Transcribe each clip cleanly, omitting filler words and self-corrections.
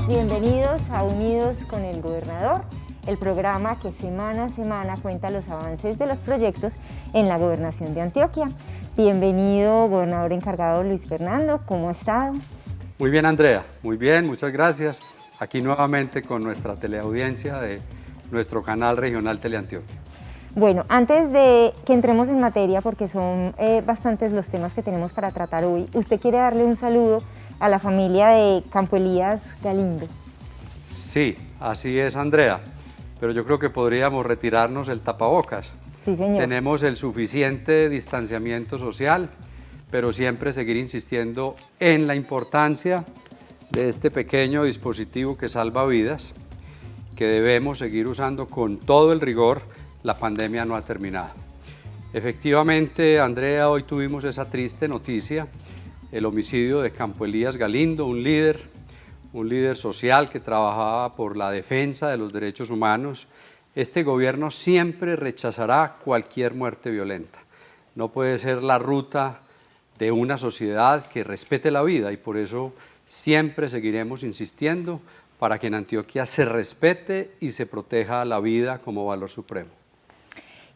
Bienvenidos a Unidos con el Gobernador, el programa que semana a semana cuenta los avances de los proyectos en la Gobernación de Antioquia. Bienvenido, gobernador encargado Luis Fernando, ¿cómo ha estado? Muy bien, Andrea, muy bien, muchas gracias. Aquí nuevamente con nuestra teleaudiencia de nuestro canal regional Teleantioquia. Bueno, antes de que entremos en materia, porque son bastantes los temas que tenemos para tratar hoy, usted quiere darle un saludo a la familia de Campo Elías Galindo. Sí, así es, Andrea, pero yo creo que podríamos retirarnos el tapabocas. Sí, señor. Tenemos el suficiente distanciamiento social, pero siempre seguir insistiendo en la importancia de este pequeño dispositivo que salva vidas, que debemos seguir usando con todo el rigor. La pandemia no ha terminado. Efectivamente, Andrea, hoy tuvimos esa triste noticia, el homicidio de Campo Elías Galindo, un líder social que trabajaba por la defensa de los derechos humanos. Este gobierno siempre rechazará cualquier muerte violenta. No puede ser la ruta de una sociedad que respete la vida y por eso siempre seguiremos insistiendo para que en Antioquia se respete y se proteja la vida como valor supremo.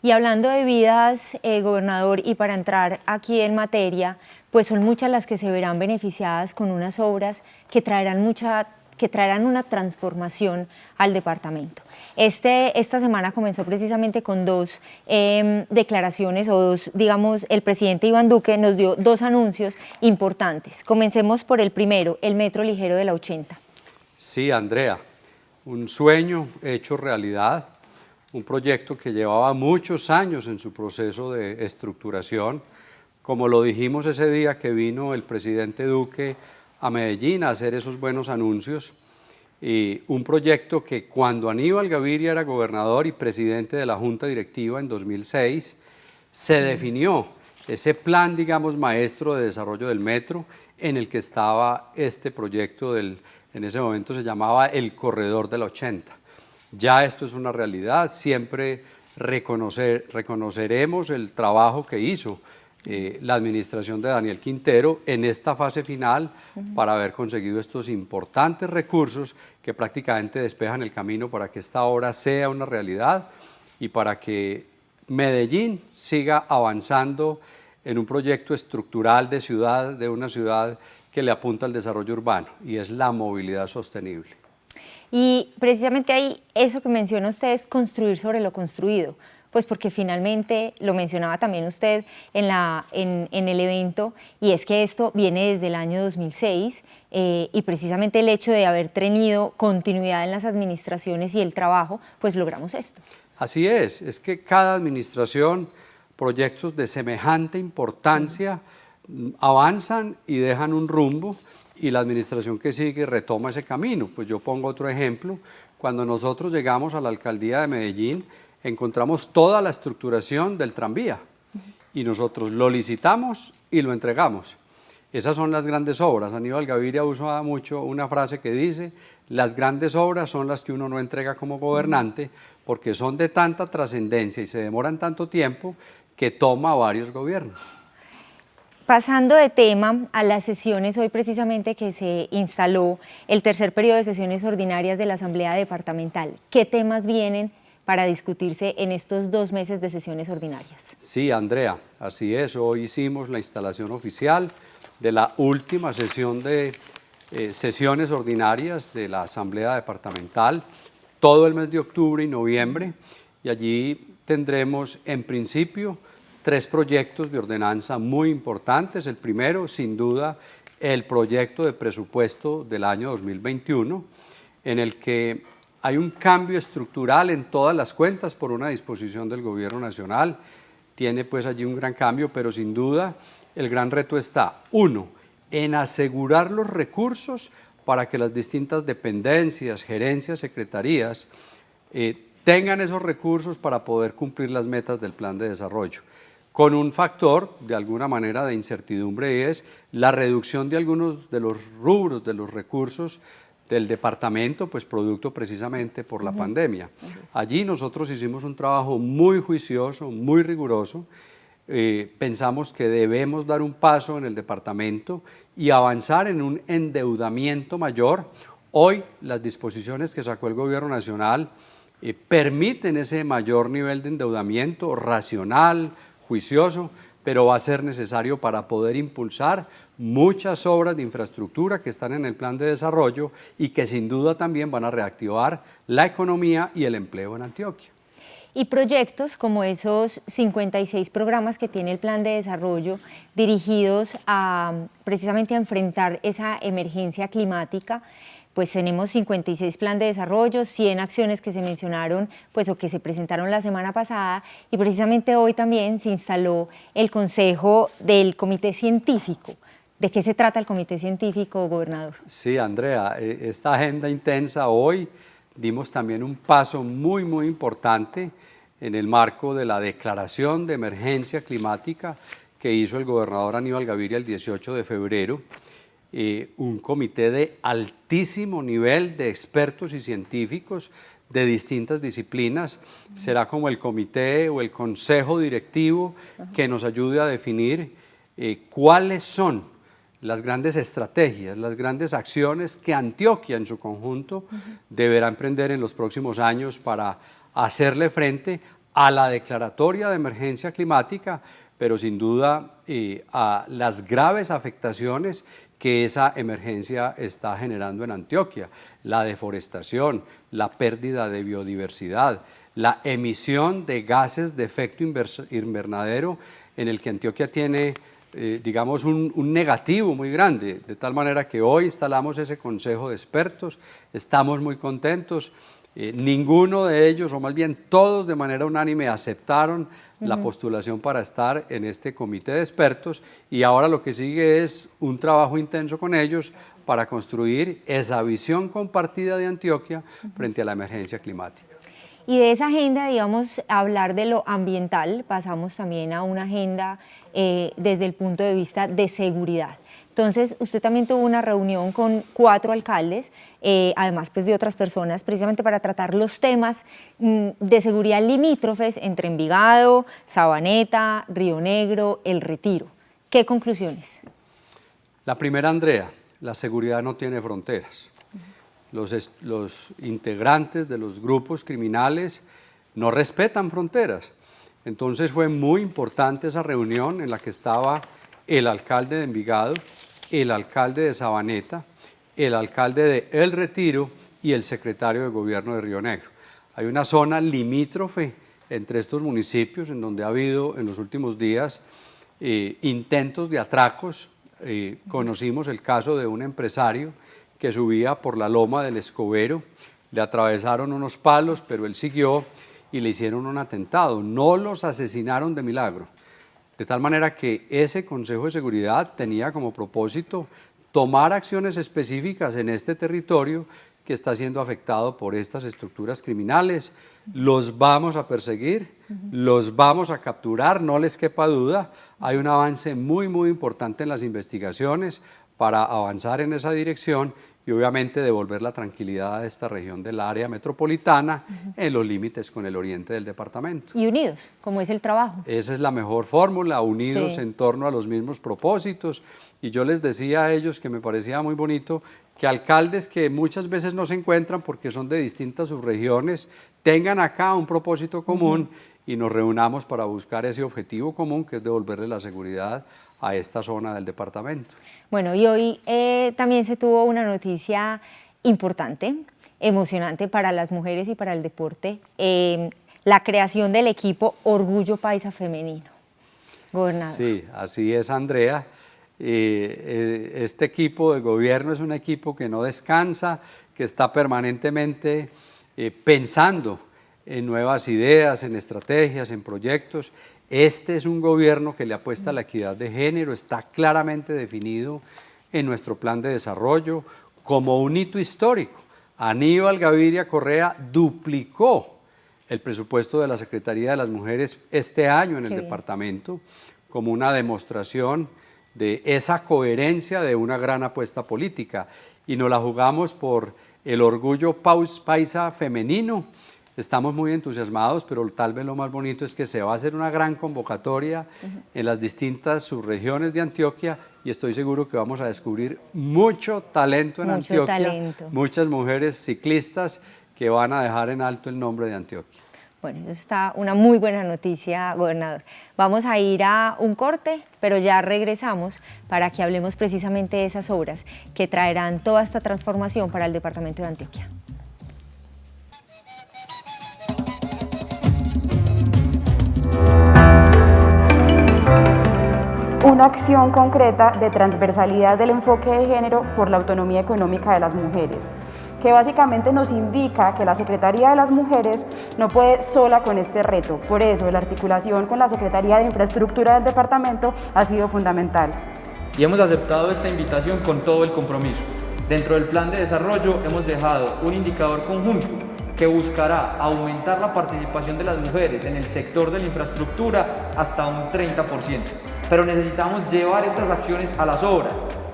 Y hablando de vidas, gobernador, y para entrar aquí en materia, pues son muchas las que se verán beneficiadas con unas obras que traerán una transformación al departamento. Esta semana comenzó precisamente con dos declaraciones digamos, el presidente Iván Duque nos dio dos anuncios importantes. Comencemos por el primero, el metro ligero de la 80. Sí, Andrea, un sueño hecho realidad. Un proyecto que llevaba muchos años en su proceso de estructuración. Como lo dijimos ese día que vino el presidente Duque a Medellín a hacer esos buenos anuncios, y un proyecto que cuando Aníbal Gaviria era gobernador y presidente de la Junta Directiva en 2006, se definió ese plan, digamos, maestro de desarrollo del metro en el que estaba este proyecto, en ese momento se llamaba el Corredor de la 80. Ya esto es una realidad, siempre reconoceremos el trabajo que hizo la administración de Daniel Quintero en esta fase final para haber conseguido estos importantes recursos que prácticamente despejan el camino para que esta obra sea una realidad y para que Medellín siga avanzando en un proyecto estructural de ciudad, de una ciudad que le apunta al desarrollo urbano y es la movilidad sostenible. Y precisamente ahí, eso que menciona usted es construir sobre lo construido, pues porque finalmente, lo mencionaba también usted en el evento, y es que esto viene desde el año 2006, y precisamente el hecho de haber tenido continuidad en las administraciones y el trabajo, pues logramos esto. Así es que cada administración, proyectos de semejante importancia, avanzan y dejan un rumbo, y la administración que sigue retoma ese camino. Pues yo pongo otro ejemplo, cuando nosotros llegamos a la alcaldía de Medellín, encontramos toda la estructuración del tranvía y nosotros lo licitamos y lo entregamos. Esas son las grandes obras. Aníbal Gaviria usa mucho una frase que dice, las grandes obras son las que uno no entrega como gobernante porque son de tanta trascendencia y se demoran tanto tiempo que toma varios gobiernos. Pasando de tema a las sesiones, hoy precisamente que se instaló el tercer periodo de sesiones ordinarias de la Asamblea Departamental, ¿qué temas vienen para discutirse en estos 2 meses de sesiones ordinarias? Sí, Andrea, así es. Hoy hicimos la instalación oficial de la última sesión de sesiones ordinarias de la Asamblea Departamental, todo el mes de octubre y noviembre, y allí tendremos en principio 3 proyectos de ordenanza muy importantes. El primero, sin duda, el proyecto de presupuesto del año 2021, en el que hay un cambio estructural en todas las cuentas por una disposición del Gobierno Nacional. Tiene pues allí un gran cambio, pero sin duda el gran reto está, uno, en asegurar los recursos para que las distintas dependencias, gerencias, secretarías tengan esos recursos para poder cumplir las metas del plan de desarrollo. Con un factor, de alguna manera, de incertidumbre, y es la reducción de algunos de los rubros, de los recursos del departamento, pues producto precisamente por la pandemia. Allí nosotros hicimos un trabajo muy juicioso, muy riguroso. Pensamos que debemos dar un paso en el departamento y avanzar en un endeudamiento mayor. Hoy las disposiciones que sacó el Gobierno Nacional permiten ese mayor nivel de endeudamiento racional, juicioso, pero va a ser necesario para poder impulsar muchas obras de infraestructura que están en el plan de desarrollo y que sin duda también van a reactivar la economía y el empleo en Antioquia. Y proyectos como esos 56 programas que tiene el plan de desarrollo dirigidos precisamente a enfrentar esa emergencia climática, pues tenemos 56 plan de desarrollo, 100 acciones que se mencionaron, pues o que se presentaron la semana pasada, y precisamente hoy también se instaló el Consejo del Comité Científico. ¿De qué se trata el Comité Científico, gobernador? Sí, Andrea, esta agenda intensa hoy dimos también un paso muy importante en el marco de la declaración de emergencia climática que hizo el gobernador Aníbal Gaviria el 18 de febrero. Un comité de altísimo nivel de expertos y científicos de distintas disciplinas. Será como el comité o el consejo directivo que nos ayude a definir cuáles son las grandes estrategias, las grandes acciones que Antioquia en su conjunto deberá emprender en los próximos años para hacerle frente a la declaratoria de emergencia climática, pero sin duda a las graves afectaciones que esa emergencia está generando en Antioquia: la deforestación, la pérdida de biodiversidad, la emisión de gases de efecto invernadero, en el que Antioquia tiene digamos un negativo muy grande, de tal manera que hoy instalamos ese consejo de expertos, estamos muy contentos. Ninguno de ellos, o más bien todos de manera unánime, aceptaron la postulación para estar en este comité de expertos, y ahora lo que sigue es un trabajo intenso con ellos para construir esa visión compartida de Antioquia frente a la emergencia climática. Y de esa agenda, digamos, hablar de lo ambiental, pasamos también a una agenda desde el punto de vista de seguridad. Entonces, usted también tuvo una reunión con 4 alcaldes, además pues, de otras personas, precisamente para tratar los temas de seguridad limítrofes entre Envigado, Sabaneta, Río Negro, El Retiro. ¿Qué conclusiones? La primera, Andrea, la seguridad no tiene fronteras. Los integrantes de los grupos criminales no respetan fronteras. Entonces fue muy importante esa reunión en la que estaba el alcalde de Envigado, el alcalde de Sabaneta, el alcalde de El Retiro y el secretario de Gobierno de Río Negro. Hay una zona limítrofe entre estos municipios en donde ha habido en los últimos días intentos de atracos. Conocimos el caso de un empresario que subía por la loma del Escobero, le atravesaron unos palos, pero él siguió y le hicieron un atentado. No los asesinaron de milagro. De tal manera que ese Consejo de Seguridad tenía como propósito tomar acciones específicas en este territorio que está siendo afectado por estas estructuras criminales. Los vamos a perseguir, los vamos a capturar, no les quepa duda. Hay un avance muy importante en las investigaciones para avanzar en esa dirección y obviamente devolver la tranquilidad a esta región del área metropolitana en los límites con el oriente del departamento. Y unidos, como es el trabajo. Esa es la mejor fórmula, unidos Sí. en torno a los mismos propósitos. Y yo les decía a ellos que me parecía muy bonito que alcaldes que muchas veces no se encuentran porque son de distintas subregiones tengan acá un propósito común y nos reunamos para buscar ese objetivo común, que es devolverle la seguridad a esta zona del departamento. Bueno, y hoy también se tuvo una noticia importante, emocionante para las mujeres y para el deporte, la creación del equipo Orgullo Paisa Femenino. Gobernador. Sí, así es, Andrea. Este equipo de gobierno es un equipo que no descansa, que está permanentemente pensando en nuevas ideas, en estrategias, en proyectos. Este es un gobierno que le apuesta a la equidad de género, está claramente definido en nuestro plan de desarrollo como un hito histórico. Aníbal Gaviria Correa duplicó el presupuesto de la Secretaría de las Mujeres este año en el departamento como una demostración de esa coherencia de una gran apuesta política. Y nos la jugamos por el orgullo paisa femenino. Estamos muy entusiasmados, pero tal vez lo más bonito es que se va a hacer una gran convocatoria en las distintas subregiones de Antioquia y estoy seguro que vamos a descubrir mucho talento en Antioquia, muchas mujeres ciclistas que van a dejar en alto el nombre de Antioquia. Bueno, eso está una muy buena noticia, gobernador. Vamos a ir a un corte, pero ya regresamos para que hablemos precisamente de esas obras que traerán toda esta transformación para el departamento de Antioquia. Una acción concreta de transversalidad del enfoque de género por la autonomía económica de las mujeres, que básicamente nos indica que la Secretaría de las Mujeres no puede sola con este reto. Por eso, la articulación con la Secretaría de Infraestructura del departamento ha sido fundamental. Y hemos aceptado esta invitación con todo el compromiso. Dentro del plan de desarrollo hemos dejado un indicador conjunto que buscará aumentar la participación de las mujeres en el sector de la infraestructura hasta un 30%. Pero necesitamos llevar estas acciones a las obras,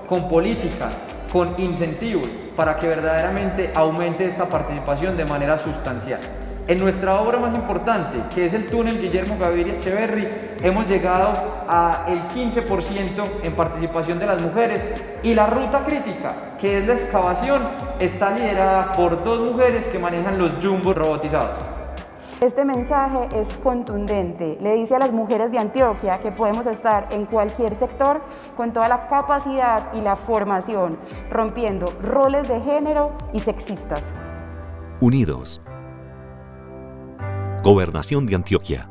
con políticas, con incentivos, para que verdaderamente aumente esta participación de manera sustancial. En nuestra obra más importante, que es el túnel Guillermo Gaviria Echeverry, hemos llegado al 15% en participación de las mujeres y la ruta crítica, que es la excavación, está liderada por 2 mujeres que manejan los jumbos robotizados. Este mensaje es contundente, le dice a las mujeres de Antioquia que podemos estar en cualquier sector con toda la capacidad y la formación, rompiendo roles de género y sexistas. Unidos. Gobernación de Antioquia.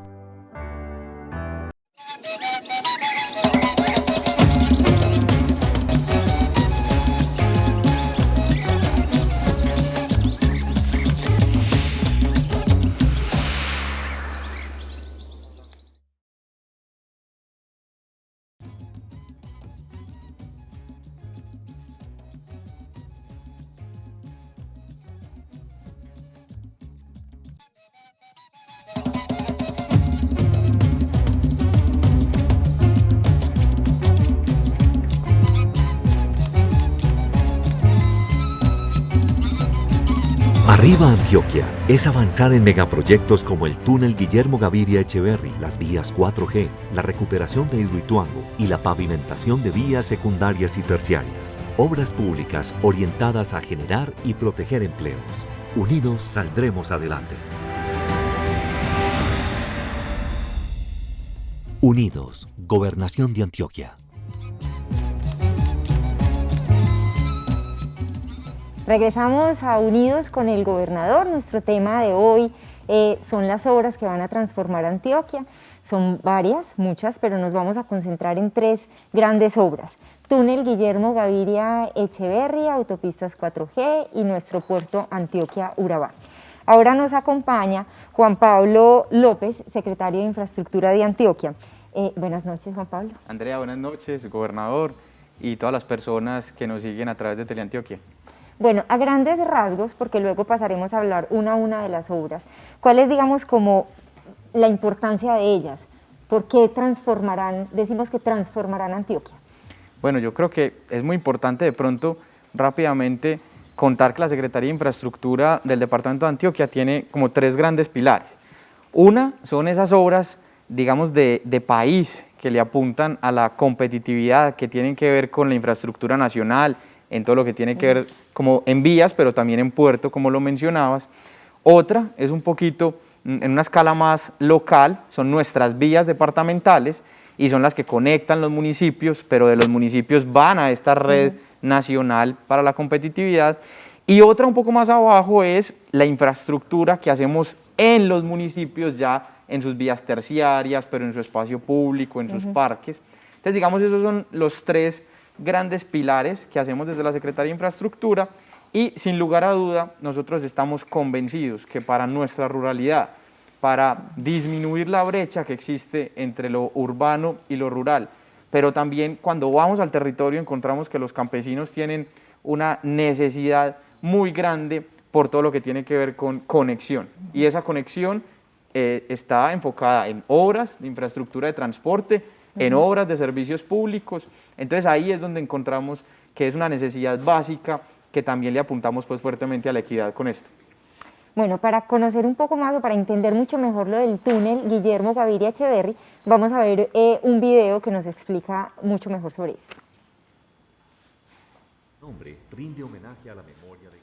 Arriba Antioquia es avanzar en megaproyectos como el túnel Guillermo Gaviria Echeverry, las vías 4G, la recuperación de Hidroituango y la pavimentación de vías secundarias y terciarias. Obras públicas orientadas a generar y proteger empleos. Unidos saldremos adelante. Unidos, Gobernación de Antioquia. Regresamos a Unidos con el gobernador. Nuestro tema de hoy son las obras que van a transformar Antioquia. Son varias, muchas, pero nos vamos a concentrar en 3 grandes obras. Túnel Guillermo Gaviria Echeverry, autopistas 4G y nuestro puerto Antioquia-Urabá. Ahora nos acompaña Juan Pablo López, secretario de Infraestructura de Antioquia. Buenas noches, Juan Pablo. Andrea, buenas noches, gobernador, y todas las personas que nos siguen a través de Teleantioquia. Bueno, a grandes rasgos, porque luego pasaremos a hablar una a una de las obras, ¿cuál es, digamos, como la importancia de ellas? ¿Por qué transformarán, decimos que transformarán Antioquia? Bueno, yo creo que es muy importante de pronto, rápidamente, contar que la Secretaría de Infraestructura del Departamento de Antioquia tiene como 3 grandes pilares. Una son esas obras, digamos, de país que le apuntan a la competitividad, que tienen que ver con la infraestructura nacional, en todo lo que tiene que ver como en vías, pero también en puerto, como lo mencionabas. Otra es un poquito en una escala más local, son nuestras vías departamentales y son las que conectan los municipios, pero de los municipios van a esta red nacional para la competitividad. Y otra un poco más abajo es la infraestructura que hacemos en los municipios ya en sus vías terciarias, pero en su espacio público, en sus parques. Entonces, digamos, esos son los 3 grandes pilares que hacemos desde la Secretaría de Infraestructura Y sin lugar a duda, nosotros estamos convencidos que para nuestra ruralidad, para disminuir la brecha que existe entre lo urbano y lo rural, pero también cuando vamos al territorio encontramos que los campesinos tienen una necesidad muy grande por todo lo que tiene que ver con conexión. Y esa conexión está enfocada en obras de infraestructura de transporte, en obras de servicios públicos. Entonces ahí es donde encontramos que es una necesidad básica que también le apuntamos pues fuertemente a la equidad con esto. Bueno, para conocer un poco más o para entender mucho mejor lo del túnel Guillermo Gaviria Echeverry, vamos a ver un video que nos explica mucho mejor sobre esto. Nombre rinde homenaje a la memoria de...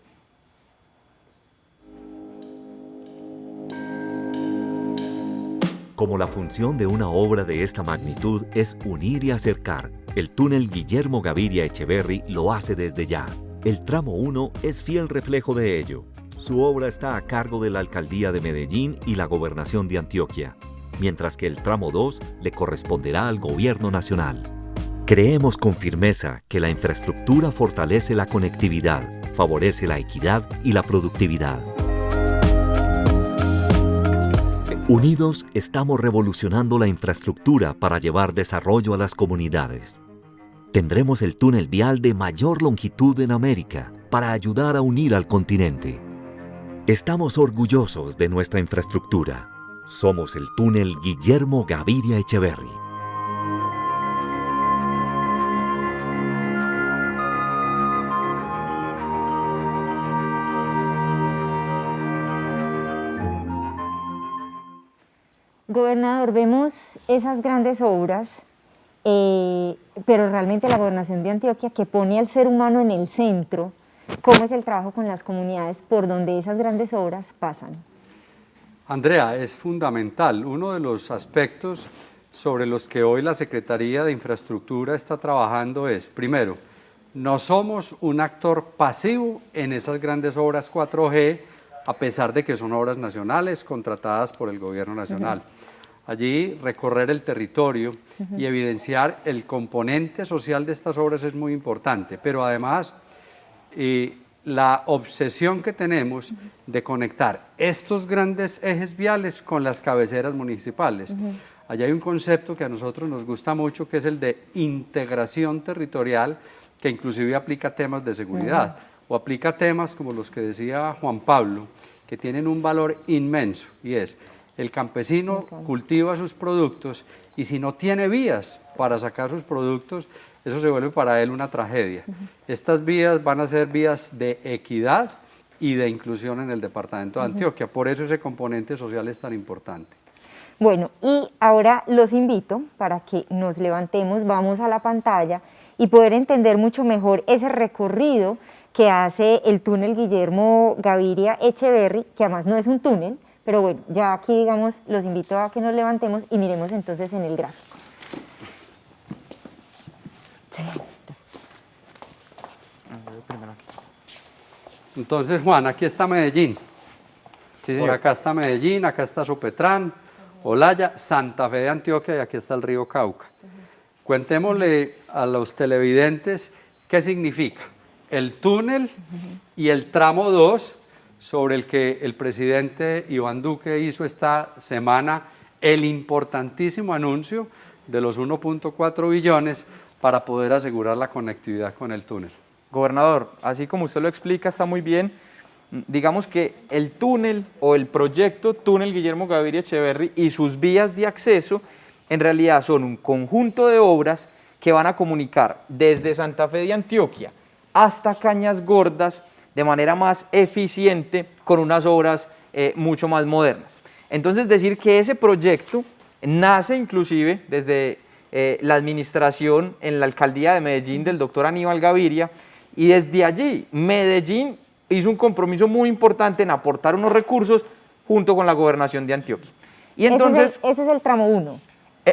Como la función de una obra de esta magnitud es unir y acercar, el túnel Guillermo Gaviria Echeverry lo hace desde ya. El tramo 1 es fiel reflejo de ello. Su obra está a cargo de la Alcaldía de Medellín y la Gobernación de Antioquia, mientras que el tramo 2 le corresponderá al Gobierno Nacional. Creemos con firmeza que la infraestructura fortalece la conectividad, favorece la equidad y la productividad. Unidos, estamos revolucionando la infraestructura para llevar desarrollo a las comunidades. Tendremos el túnel vial de mayor longitud en América para ayudar a unir al continente. Estamos orgullosos de nuestra infraestructura. Somos el túnel Guillermo Gaviria Echeverry. Gobernador, vemos esas grandes obras, pero realmente la Gobernación de Antioquia, que pone al ser humano en el centro, ¿cómo es el trabajo con las comunidades por donde esas grandes obras pasan? Andrea, es fundamental. Uno de los aspectos sobre los que hoy la Secretaría de Infraestructura está trabajando es, primero, no somos un actor pasivo en esas grandes obras 4G, a pesar de que son obras nacionales contratadas por el Gobierno Nacional. Allí recorrer el territorio y evidenciar el componente social de estas obras es muy importante, pero además la obsesión que tenemos de conectar estos grandes ejes viales con las cabeceras municipales. Allí hay un concepto que a nosotros nos gusta mucho, que es el de integración territorial, que inclusive aplica temas de seguridad o aplica temas como los que decía Juan Pablo, que tienen un valor inmenso, y es el campesino cultiva sus productos y si no tiene vías para sacar sus productos, eso se vuelve para él una tragedia. Estas vías van a ser vías de equidad y de inclusión en el departamento de Antioquia, por eso ese componente social es tan importante. Bueno, y ahora los invito para que nos levantemos, vamos a la pantalla y poder entender mucho mejor ese recorrido que hace el túnel Guillermo Gaviria Echeverry, que además no es un túnel, pero bueno, ya aquí digamos, los invito a que nos levantemos y miremos entonces en el gráfico. Sí. Entonces, Juan, aquí está Medellín. Sí, por acá está Medellín, acá está Sopetrán, Olaya, Santa Fe de Antioquia y aquí está el río Cauca. Cuentémosle a los televidentes qué significa el túnel y el tramo 2 sobre el que el presidente Iván Duque hizo esta semana el importantísimo anuncio de los 1.4 billones para poder asegurar la conectividad con el túnel. Gobernador, así como usted lo explica, está muy bien. Digamos que el túnel o el proyecto Túnel Guillermo Gaviria Echeverry y sus vías de acceso en realidad son un conjunto de obras que van a comunicar desde Santa Fe de Antioquia hasta Cañas Gordas de manera más eficiente con unas obras mucho más modernas. Entonces decir que ese proyecto nace inclusive desde la administración en la alcaldía de Medellín del doctor Aníbal Gaviria y desde allí Medellín hizo un compromiso muy importante en aportar unos recursos junto con la gobernación de Antioquia. Y entonces, ese es el tramo 1.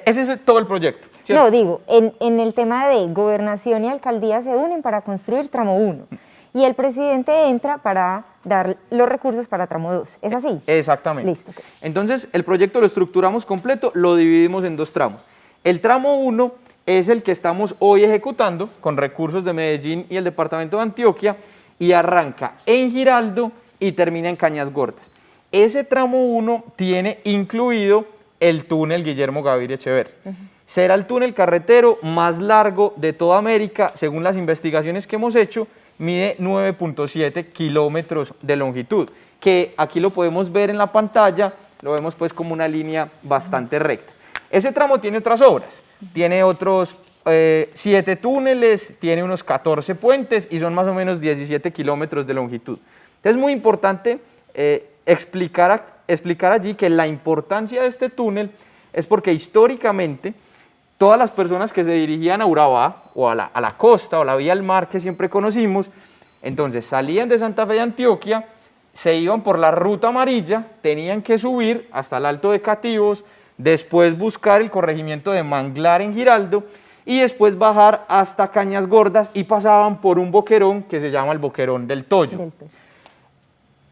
Ese es todo el proyecto, ¿cierto? No, digo, en el tema de gobernación y alcaldía se unen para construir tramo 1 y el presidente entra para dar los recursos para tramo 2, ¿es así? Exactamente. Listo. Entonces el proyecto lo estructuramos completo, lo dividimos en dos tramos. El tramo 1 es el que estamos hoy ejecutando con recursos de Medellín y el departamento de Antioquia y arranca en Giraldo y termina en Cañas Gordas. Ese tramo 1 tiene incluido el túnel Guillermo Gaviria Echeverri. Será el túnel carretero más largo de toda América, según las investigaciones que hemos hecho, mide 9.7 kilómetros de longitud, que aquí lo podemos ver en la pantalla, lo vemos pues como una línea bastante recta. Ese tramo tiene otras obras, tiene otros 7 túneles, tiene unos 14 puentes y son más o menos 17 kilómetros de longitud. Entonces es muy importante explicar allí que la importancia de este túnel es porque históricamente todas las personas que se dirigían a Urabá o a la costa o la vía al mar que siempre conocimos, entonces salían de Santa Fe de Antioquia, se iban por la ruta amarilla, tenían que subir hasta el Alto de Cativos, después buscar el corregimiento de Manglar en Giraldo y después bajar hasta Cañas Gordas y pasaban por un boquerón que se llama el Boquerón del Toyo.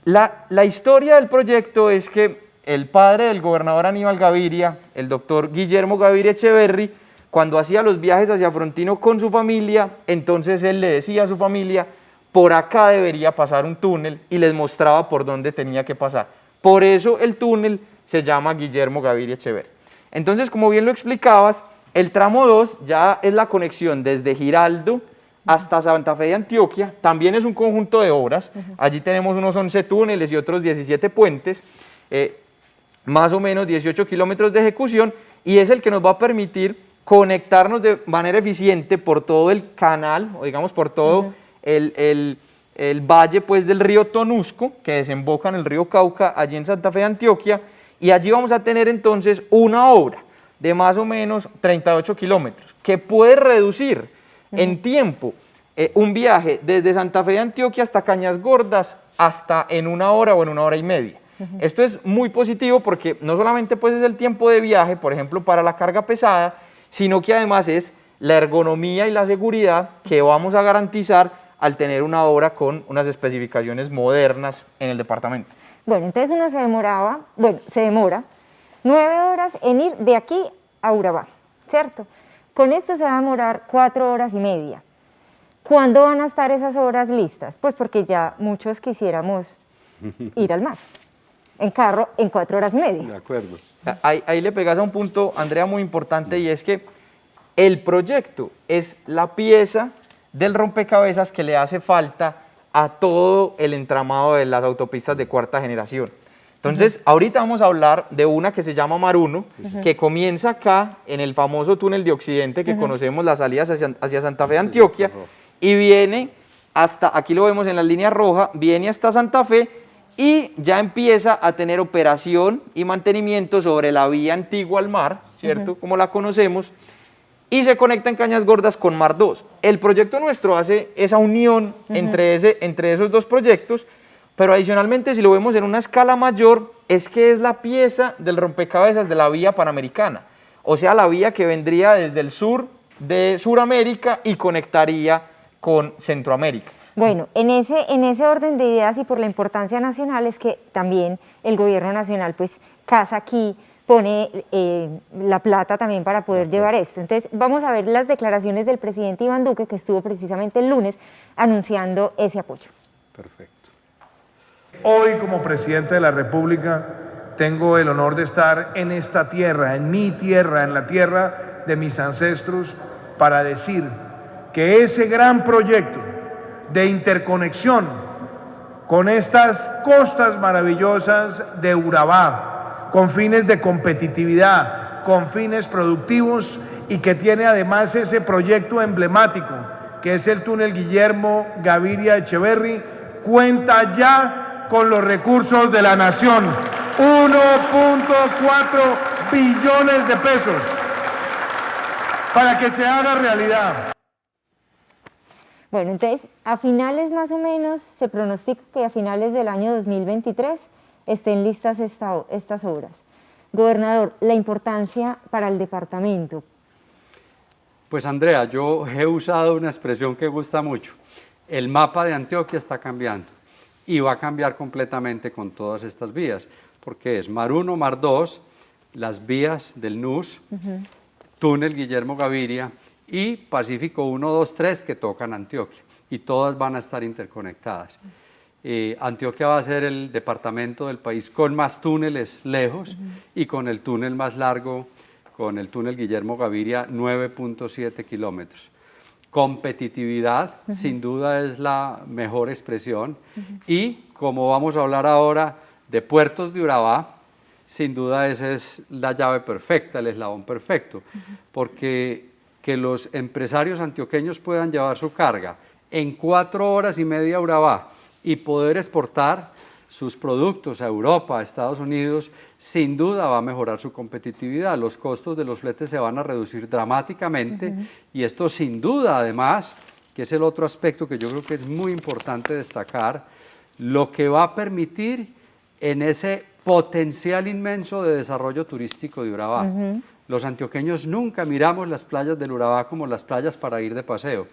La historia del proyecto es que el padre del gobernador Aníbal Gaviria, el doctor Guillermo Gaviria Echeverri, cuando hacía los viajes hacia Frontino con su familia, entonces él le decía a su familia, por acá debería pasar un túnel y les mostraba por dónde tenía que pasar. Por eso el túnel se llama Guillermo Gaviria Echeverri. Entonces, como bien lo explicabas, el tramo 2 ya es la conexión desde Giraldo hasta Santa Fe de Antioquia, también es un conjunto de obras, allí tenemos unos 11 túneles y otros 17 puentes, más o menos 18 kilómetros de ejecución, y es el que nos va a permitir conectarnos de manera eficiente por todo el canal, o digamos por todo el valle pues, del río Tonusco, que desemboca en el río Cauca, allí en Santa Fe de Antioquia, y allí vamos a tener entonces una obra de más o menos 38 kilómetros, que puede reducir en tiempo un viaje desde Santa Fe de Antioquia hasta Cañas Gordas hasta en 1 hora o en 1 hora y media. Esto es muy positivo porque no solamente pues, es el tiempo de viaje, por ejemplo, para la carga pesada, sino que además es la ergonomía y la seguridad que vamos a garantizar al tener una obra con unas especificaciones modernas en el departamento. Bueno, entonces uno se demora 9 horas en ir de aquí a Urabá, ¿cierto? Con esto se va a demorar 4 horas y media. ¿Cuándo van a estar esas obras listas? Pues porque ya muchos quisiéramos ir al mar, en carro, en 4 horas y media. De acuerdo. Ahí le pegas a un punto, Andrea, muy importante, y es que el proyecto es la pieza del rompecabezas que le hace falta a todo el entramado de las autopistas de 4ª generación. Entonces, ahorita vamos a hablar de una que se llama Mar 1, que comienza acá en el famoso túnel de Occidente que conocemos, las salidas hacia Santa Fe de Antioquia, y viene hasta, aquí lo vemos en la línea roja, viene hasta Santa Fe y ya empieza a tener operación y mantenimiento sobre la vía antigua al mar, ¿cierto? Como la conocemos, y se conecta en Cañas Gordas con Mar 2. El proyecto nuestro hace esa unión entre esos dos proyectos, pero adicionalmente si lo vemos en una escala mayor, es que es la pieza del rompecabezas de la vía panamericana, o sea, la vía que vendría desde el sur de Suramérica y conectaría con Centroamérica. Bueno, en ese orden de ideas y por la importancia nacional es que también el gobierno nacional pues casa aquí, pone la plata también para poder llevar esto. Entonces vamos a ver las declaraciones del presidente Iván Duque, que estuvo precisamente el lunes anunciando ese apoyo. Perfecto. Hoy, como presidente de la República, tengo el honor de estar en esta tierra, en mi tierra, en la tierra de mis ancestros, para decir que ese gran proyecto de interconexión con estas costas maravillosas de Urabá, con fines de competitividad, con fines productivos, y que tiene además ese proyecto emblemático, que es el túnel Guillermo Gaviria Echeverri, cuenta ya con los recursos de la nación, 1.4 billones de pesos, para que se haga realidad. Bueno, entonces a finales más o menos, se pronostica que a finales del año 2023 estén listas estas obras. Gobernador, la importancia para el departamento. Pues Andrea, yo he usado una expresión que gusta mucho. El mapa de Antioquia está cambiando y va a cambiar completamente con todas estas vías, porque es Mar 1, Mar 2, las vías del NUS, túnel Guillermo Gaviria y Pacífico 1, 2, 3 que tocan Antioquia. y todas van a estar interconectadas. Antioquia va a ser el departamento del país con más túneles lejos y con el túnel más largo, con el túnel Guillermo Gaviria, 9.7 kilómetros. Competitividad, sin duda, es la mejor expresión. Y como vamos a hablar ahora de puertos de Urabá, sin duda esa es la llave perfecta, el eslabón perfecto, porque que los empresarios antioqueños puedan llevar su carga en 4 horas y media a Urabá y poder exportar sus productos a Europa, a Estados Unidos, sin duda va a mejorar su competitividad. Los costos de los fletes se van a reducir dramáticamente y esto sin duda, además, que es el otro aspecto que yo creo que es muy importante destacar, lo que va a permitir en ese potencial inmenso de desarrollo turístico de Urabá. Los antioqueños nunca miramos las playas del Urabá como las playas para ir de paseo.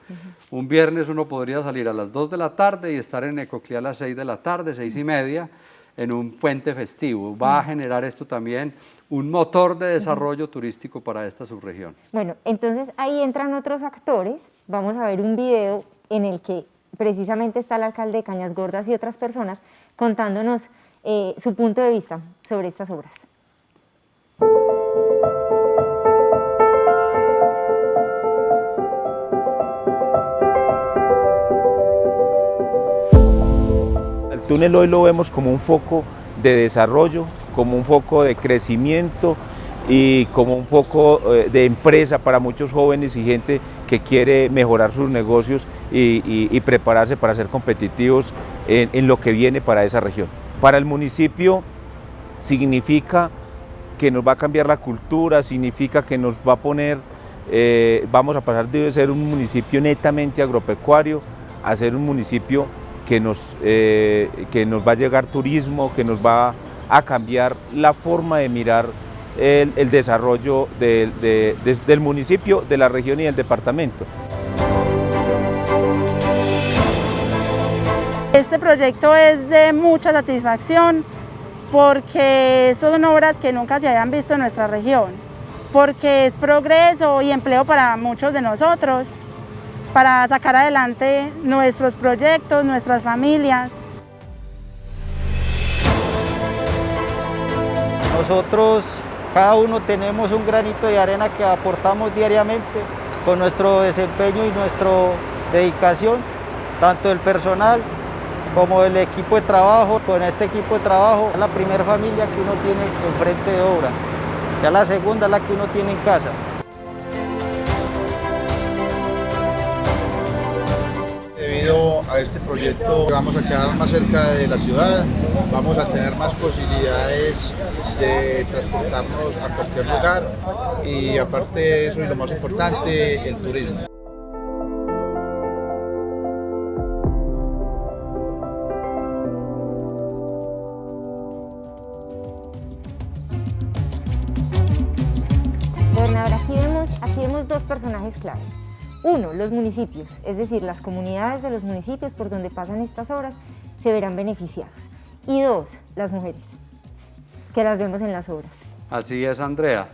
Un viernes uno podría salir a las 2 de la tarde y estar en Necoclí a las 6 de la tarde, 6:30, en un puente festivo. Va a generar esto también un motor de desarrollo turístico para esta subregión. Bueno, entonces ahí entran otros actores. Vamos a ver un video en el que precisamente está el alcalde de Cañas Gordas y otras personas contándonos su punto de vista sobre estas obras. El túnel hoy lo vemos como un foco de desarrollo, como un foco de crecimiento y como un foco de empresa para muchos jóvenes y gente que quiere mejorar sus negocios y prepararse para ser competitivos en lo que viene para esa región. Para el municipio significa que nos va a cambiar la cultura, significa que nos va a poner, vamos a pasar de ser un municipio netamente agropecuario a ser un municipio que nos va a llegar turismo, que nos va a cambiar la forma de mirar el desarrollo del municipio, de la región y del departamento. Este proyecto es de mucha satisfacción porque son obras que nunca se habían visto en nuestra región, porque es progreso y empleo para muchos de nosotros, para sacar adelante nuestros proyectos, nuestras familias. Nosotros, cada uno tenemos un granito de arena que aportamos diariamente con nuestro desempeño y nuestra dedicación, tanto el personal como el equipo de trabajo. Con este equipo de trabajo es la primera familia que uno tiene enfrente de obra, ya la segunda es la que uno tiene en casa. Debido a este proyecto vamos a quedar más cerca de la ciudad, vamos a tener más posibilidades de transportarnos a cualquier lugar y aparte de eso y lo más importante, el turismo. Gobernador, aquí vemos dos personajes claves. Uno, los municipios, es decir, las comunidades de los municipios por donde pasan estas obras se verán beneficiados. Y dos, las mujeres, que las vemos en las obras. Así es, Andrea.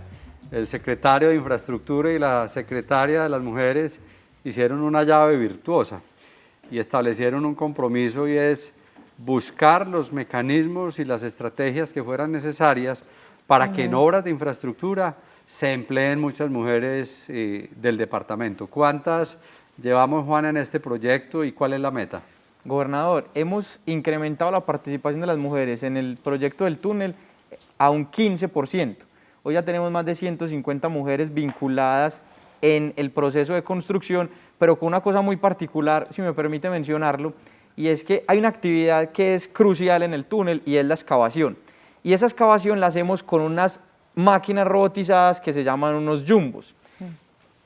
El secretario de Infraestructura y la secretaria de las Mujeres hicieron una llave virtuosa y establecieron un compromiso, y es buscar los mecanismos y las estrategias que fueran necesarias para que en obras de infraestructura se empleen muchas mujeres del departamento. ¿Cuántas llevamos, Juana, en este proyecto y cuál es la meta? Gobernador, hemos incrementado la participación de las mujeres en el proyecto del túnel a un 15%. Hoy ya tenemos más de 150 mujeres vinculadas en el proceso de construcción, pero con una cosa muy particular, si me permite mencionarlo, y es que hay una actividad que es crucial en el túnel y es la excavación. Y esa excavación la hacemos con unas máquinas robotizadas que se llaman unos jumbos.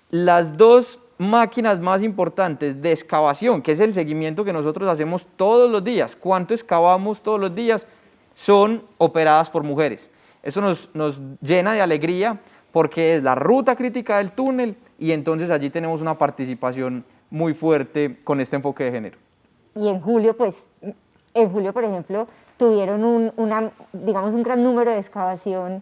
Las dos máquinas más importantes de excavación, que es el seguimiento que nosotros hacemos todos los días, cuánto excavamos todos los días, son operadas por mujeres. Eso nos llena de alegría porque es la ruta crítica del túnel y entonces allí tenemos una participación muy fuerte con este enfoque de género. Y en julio, por ejemplo, tuvieron un gran número de excavación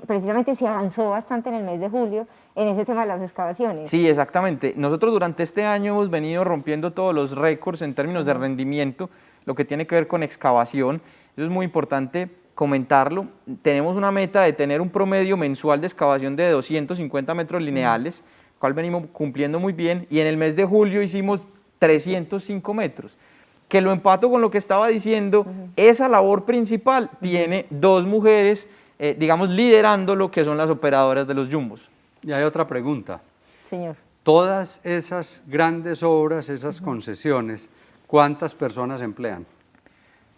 precisamente se avanzó bastante en el mes de julio en ese tema de las excavaciones. Sí, exactamente. Nosotros durante este año hemos venido rompiendo todos los récords en términos de rendimiento, lo que tiene que ver con excavación. Eso es muy importante comentarlo. Tenemos una meta de tener un promedio mensual de excavación de 250 metros lineales, cual venimos cumpliendo muy bien, y en el mes de julio hicimos 305 metros. Que lo empato con lo que estaba diciendo, esa labor principal tiene dos mujeres, digamos, liderando lo que son las operadoras de los jumbos. Y hay otra pregunta. Señor. Todas esas grandes obras, esas concesiones, ¿cuántas personas emplean?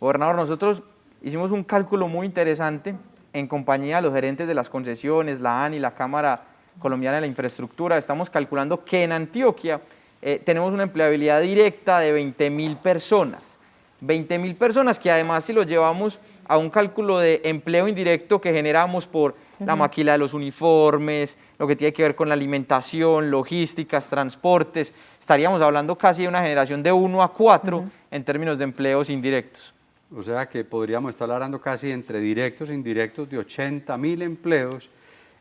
Gobernador, nosotros hicimos un cálculo muy interesante en compañía de los gerentes de las concesiones, la ANI, la Cámara Colombiana de la Infraestructura. Estamos calculando que en Antioquia tenemos una empleabilidad directa de 20.000 personas. 20.000 personas que además, si lo llevamos a un cálculo de empleo indirecto que generamos por la maquila de los uniformes, lo que tiene que ver con la alimentación, logísticas, transportes, estaríamos hablando casi de una generación de 1 a 4 en términos de empleos indirectos. O sea que podríamos estar hablando casi entre directos e indirectos de 80.000 empleos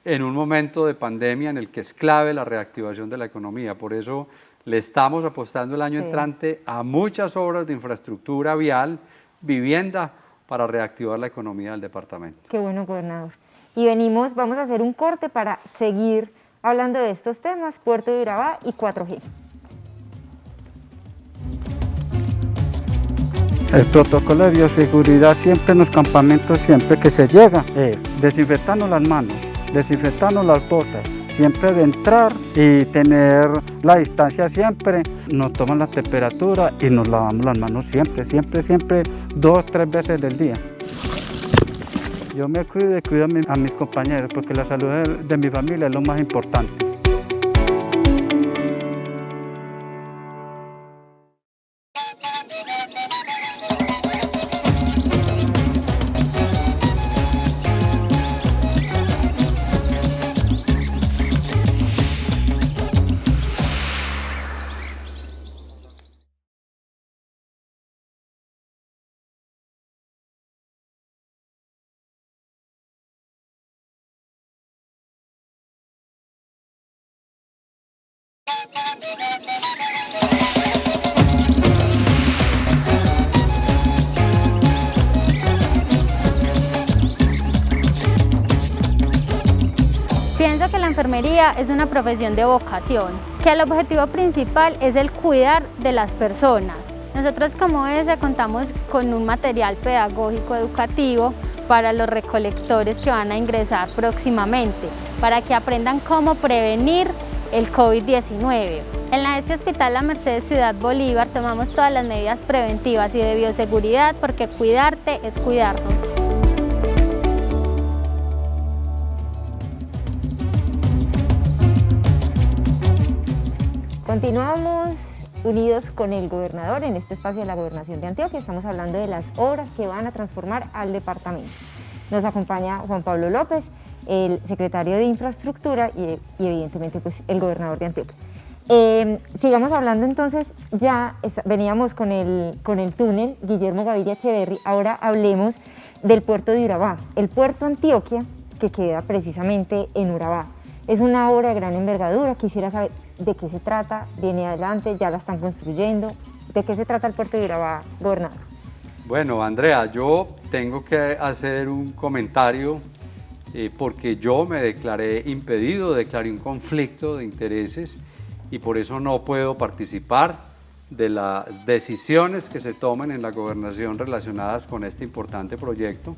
en un momento de pandemia en el que es clave la reactivación de la economía. Por eso le estamos apostando el año entrante a muchas obras de infraestructura vial, vivienda, para reactivar la economía del departamento. Qué bueno, gobernador. Y vamos a hacer un corte para seguir hablando de estos temas, Puerto de Urabá y 4G. El protocolo de bioseguridad siempre en los campamentos, siempre que se llega, es desinfectarnos las manos, desinfectarnos las botas, siempre de entrar y tener la distancia siempre. Nos toman la temperatura y nos lavamos las manos siempre, 2 o 3 veces del día. Yo me cuido y cuido a mis compañeros porque la salud de mi familia es lo más importante. Pienso que la enfermería es una profesión de vocación, que el objetivo principal es el cuidar de las personas. Nosotros como ESE contamos con un material pedagógico educativo para los recolectores que van a ingresar próximamente, para que aprendan cómo prevenir el COVID-19. En la ESE Hospital La Merced Ciudad Bolívar tomamos todas las medidas preventivas y de bioseguridad porque cuidarte es cuidarnos. Continuamos unidos con el gobernador en este espacio de la Gobernación de Antioquia. Estamos hablando de las obras que van a transformar al departamento. Nos acompaña Juan Pablo López, el secretario de Infraestructura y evidentemente pues, el gobernador de Antioquia. Sigamos hablando entonces, veníamos con el túnel Guillermo Gaviria Echeverry, ahora hablemos del puerto de Urabá. El puerto Antioquia, que queda precisamente en Urabá, es una obra de gran envergadura. Quisiera saber de qué se trata, viene adelante, ya la están construyendo. ¿De qué se trata el puerto de Urabá, gobernador? Bueno, Andrea, yo tengo que hacer un comentario porque yo me declaré impedido, declaré un conflicto de intereses y por eso no puedo participar de las decisiones que se tomen en la gobernación relacionadas con este importante proyecto.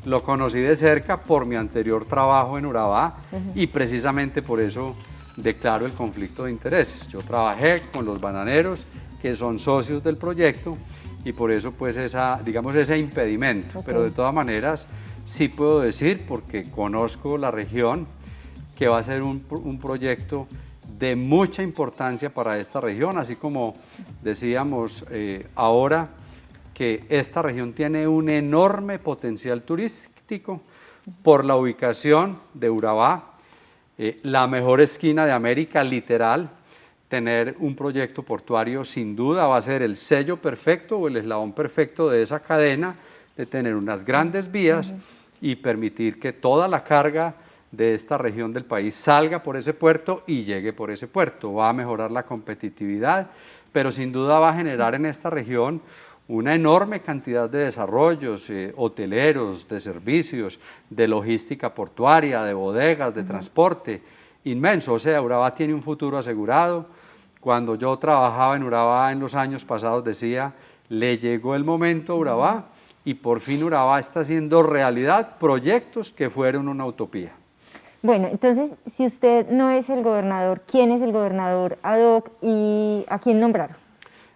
Lo conocí de cerca por mi anterior trabajo en Urabá y precisamente por eso declaro el conflicto de intereses. Yo trabajé con los bananeros que son socios del proyecto y por eso pues ese impedimento, pero de todas maneras sí puedo decir, porque conozco la región, que va a ser un proyecto de mucha importancia para esta región, así como decíamos ahora que esta región tiene un enorme potencial turístico por la ubicación de Urabá, la mejor esquina de América, literal. Tener un proyecto portuario sin duda va a ser el sello perfecto o el eslabón perfecto de esa cadena, de tener unas grandes vías y permitir que toda la carga de esta región del país salga por ese puerto y llegue por ese puerto. Va a mejorar la competitividad, pero sin duda va a generar en esta región una enorme cantidad de desarrollos hoteleros, de servicios, de logística portuaria, de bodegas, de transporte, inmenso. O sea, Urabá tiene un futuro asegurado. Cuando yo trabajaba en Urabá en los años pasados decía, le llegó el momento a Urabá y por fin Urabá está haciendo realidad proyectos que fueron una utopía. Bueno, entonces, si usted no es el gobernador, ¿quién es el gobernador ad hoc y a quién nombraron?